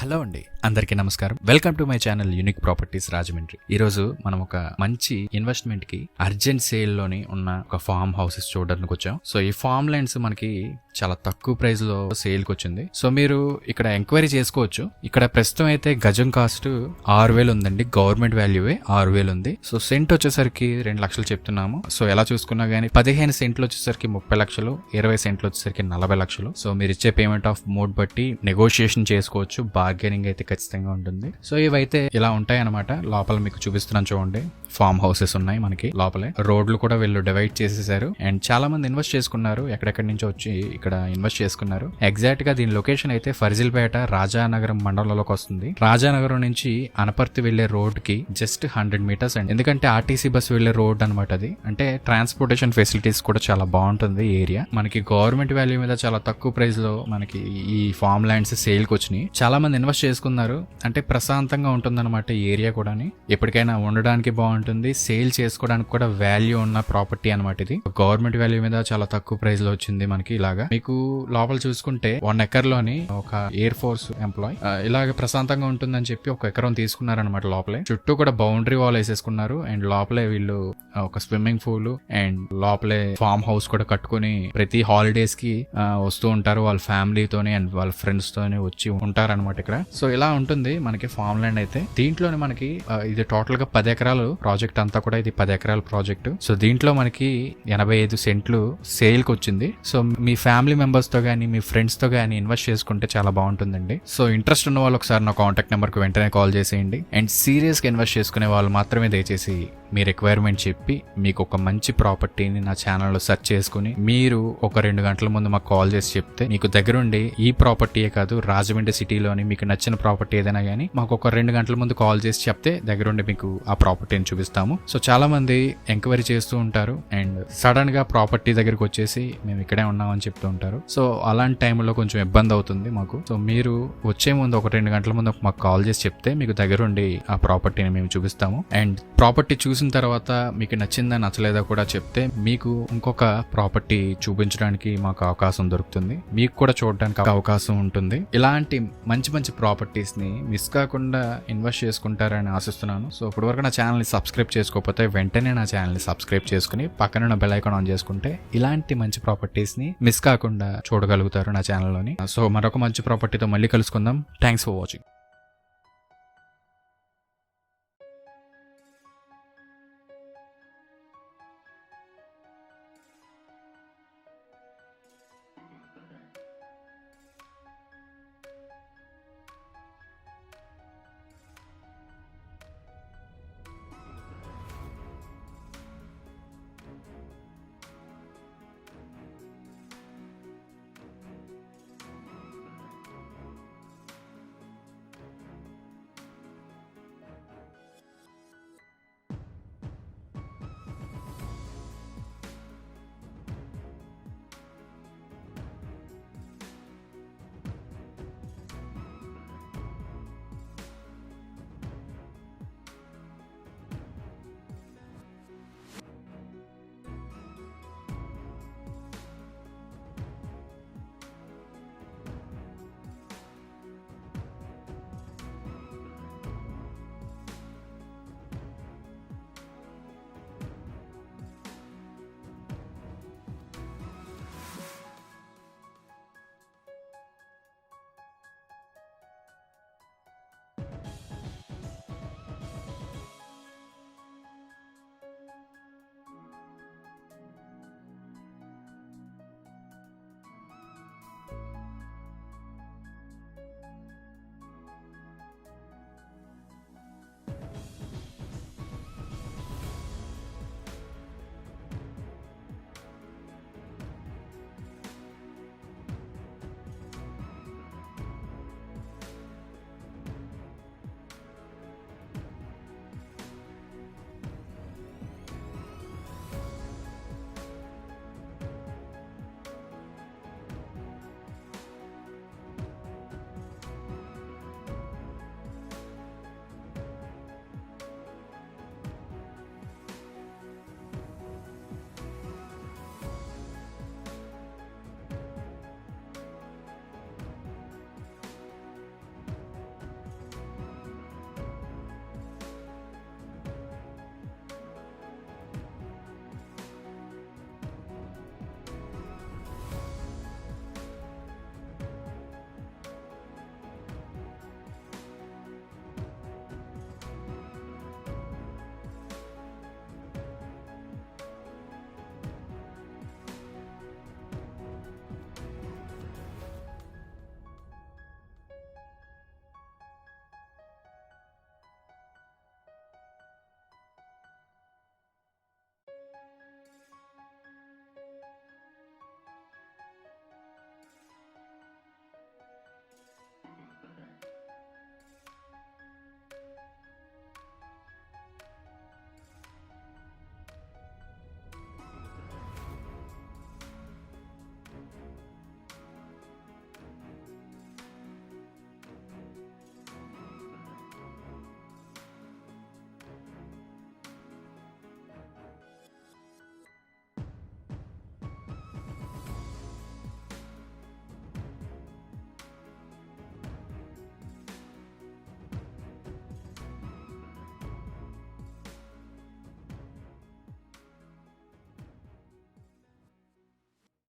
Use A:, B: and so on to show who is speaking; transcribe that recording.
A: Hello అండి, అందరికీ నమస్కారం. Welcome to my channel unique properties Rajahmundry. ఈ రోజు మనం ఒక మంచి ఇన్వెస్ట్మెంట్ కి అర్జెంట్ సేల్ లోని ఉన్న ఒక ఫార్మ్ హౌసెస్ చూడడానికి వచ్చాం. సో ఈ ఫార్మ్ ల్యాండ్స్ మనకి చాలా తక్కువ ప్రైస్ లో సేల్ కి వచ్చింది. సో మీరు ఇక్కడ ఎంక్వైరీ చేసుకోవచ్చు. ఇక్కడ ప్రస్తుతం అయితే గజం కాస్ట్ 6,000 ఉందండి. గవర్నమెంట్ వాల్యూవే 6,000 ఉంది. సో సెంట్ వచ్చేసరికి 2 లక్షలు చెప్తున్నాము. సో ఎలా చూసుకున్నా గానీ 15 సెంట్లు వచ్చేసరికి 30 లక్షలు, 20 సెంట్లు వచ్చేసరికి 40 లక్షలు. సో మీరు ఇచ్చే పేమెంట్ ఆఫ్ మోడ్ బట్టి నెగోషియేషన్ చేసుకోవచ్చు. బార్గెనింగ్ అయితే ఖచ్చితంగా ఉంటుంది. సో ఇవైతే ఇలా ఉంటాయి అన్నమాట. లోపల మీకు చూపిస్తున్నాను చూడండి. ఫార్మ్ హౌసెస్ ఉన్నాయి మనకి లోపలే. రోడ్లు కూడా వీళ్ళు డివైడ్ చేసేసారు. అండ్ చాలా మంది ఇన్వెస్ట్ చేసుకున్నారు. ఎక్కడెక్కడి నుంచి వచ్చి ఇక్కడ ఇన్వెస్ట్ చేసుకున్నారు. ఎగ్జాక్ట్ గా దీని లొకేషన్ అయితే ఫర్జిల్పేట రాజానగరం మండలంలోకి వస్తుంది. రాజానగరం నుంచి అనపర్తి వెళ్లే రోడ్ కి జస్ట్ 100 మీటర్స్ అండి. ఎందుకంటే ఆర్టీసీ బస్ వెళ్లే రోడ్ అనమాట అది. అంటే ట్రాన్స్పోర్టేషన్ ఫెసిలిటీస్ కూడా చాలా బాగుంటుంది ఈ ఏరియా. మనకి గవర్నమెంట్ వాల్యూ మీద చాలా తక్కువ ప్రైస్ లో మనకి ఈ ఫార్మ్ ల్యాండ్స్ సేల్ కి వచ్చినాయి. చాలా మంది ఇన్వెస్ట్ చేసుకున్నారు. అంటే ప్రశాంతంగా ఉంటుందన్నమాట ఈ ఏరియా కూడా. ఎప్పటికైనా ఉండడానికి బాగుంటుంది. సేల్ చేసుకోవడానికి కూడా వాల్యూ ఉన్న ప్రాపర్టీ అనమాట ఇది. గవర్నమెంట్ వాల్యూ మీద చాలా తక్కువ ప్రైస్ లో వచ్చింది మనకి. ఇలాగా మీకు లోపల చూసుకుంటే 1 ఎకర్ లోని ఒక ఎయిర్ ఫోర్స్ ఎంప్లాయ్ ఇలాగ ప్రశాంతంగా ఉంటుందని చెప్పి 1 ఎకరం తీసుకున్నారనమాట. లోపలే చుట్టూ కూడా బౌండరీ వాల్ వేసేసుకున్నారు. అండ్ లోపలే వీళ్ళు ఒక స్విమ్మింగ్ పూల్ అండ్ లోపలే ఫార్మ్ హౌస్ కూడా కట్టుకుని ప్రతి హాలిడేస్ కి వస్తూ ఉంటారు. వాళ్ళ ఫ్యామిలీతోని అండ్ వాళ్ళ ఫ్రెండ్స్ తోని వచ్చి ఉంటారనమాట ఇక్కడ. సో ఇలా ఉంటుంది మనకి ఫార్మ్ ల్యాండ్ అయితే. దీంట్లోనే మనకి ఇది టోటల్ గా 10 ఎకరాలు ప్రాజెక్ట్ అంతా కూడా. ఇది 10 ఎకరాల ప్రాజెక్ట్. సో దీంట్లో మనకి 85 సెంట్లు సేల్ కి వచ్చింది. సో మీ ఫ్యామిలీ మెంబర్స్ తో గానీ మీ ఫ్రెండ్స్ తో గానీ ఇన్వెస్ట్ చేసుకుంటే చాలా బాగుంటుందండి. సో ఇంట్రెస్ట్ ఉన్న వాళ్ళు ఒకసారి నా కాంటాక్ట్ నెంబర్ కు వెంటనే కాల్ చేసేయండి. అండ్ సీరియస్ గా ఇన్వెస్ట్ చేసుకునే వాళ్ళు మాత్రమే దయచేసి మీ రిక్వైర్మెంట్ చెప్పి మీకు ఒక మంచి ప్రాపర్టీని నా ఛానల్లో సెర్చ్ చేసుకుని మీరు ఒక 2 గంటల ముందు మాకు కాల్ చేసి చెప్తే మీకు దగ్గరుండి ఈ ప్రాపర్టీయే కాదు రాజమండ్రి సిటీలోని మీకు నచ్చిన ప్రాపర్టీ ఏదైనా గానీ మాకు ఒక 2 గంటల ముందు కాల్ చేసి చెప్తే దగ్గరుండి మీకు ఆ ప్రాపర్టీని చూపిస్తాము. సో చాలా మంది ఎంక్వైరీ చేస్తూ ఉంటారు అండ్ సడన్ గా ప్రాపర్టీ దగ్గరికి వచ్చేసి మేము ఇక్కడే ఉన్నామని చెప్తూ ఉంటారు. సో అలాంటి టైంలో కొంచెం ఇబ్బంది అవుతుంది మాకు. సో మీరు వచ్చే ముందు ఒక 2 గంటల ముందు మాకు కాల్ చేసి చెప్తే మీకు దగ్గరుండి ఆ ప్రాపర్టీని మేము చూపిస్తాము. అండ్ ప్రాపర్టీ చూసిన తర్వాత మీకు నచ్చిందా నచ్చలేదా కూడా చెప్తే మీకు ఇంకొక ప్రాపర్టీ చూపించడానికి మాకు అవకాశం దొరుకుతుంది. మీకు కూడా చూడడానికి అవకాశం ఉంటుంది. ఇలాంటి మంచి మంచి ప్రాపర్టీస్ ని మిస్ కాకుండా ఇన్వెస్ట్ చేసుకుంటారని ఆశిస్తున్నాను. సో ఇప్పటి వరకు నా ఛానల్ ని సబ్స్క్రైబ్ చేసుకోకపోతే వెంటనే నా ఛానల్ ని సబ్స్క్రైబ్ చేసుకుని పక్కన బెల్ ఐకాన్ ఆన్ చేసుకుంటే ఇలాంటి మంచి ప్రాపర్టీస్ ని మిస్ కాకుండా చూడగలుగుతారు నా ఛానల్ లోని. సో మరొక మంచి ప్రాపర్టీతో మళ్ళీ కలుసుకుందాం. Thanks for watching.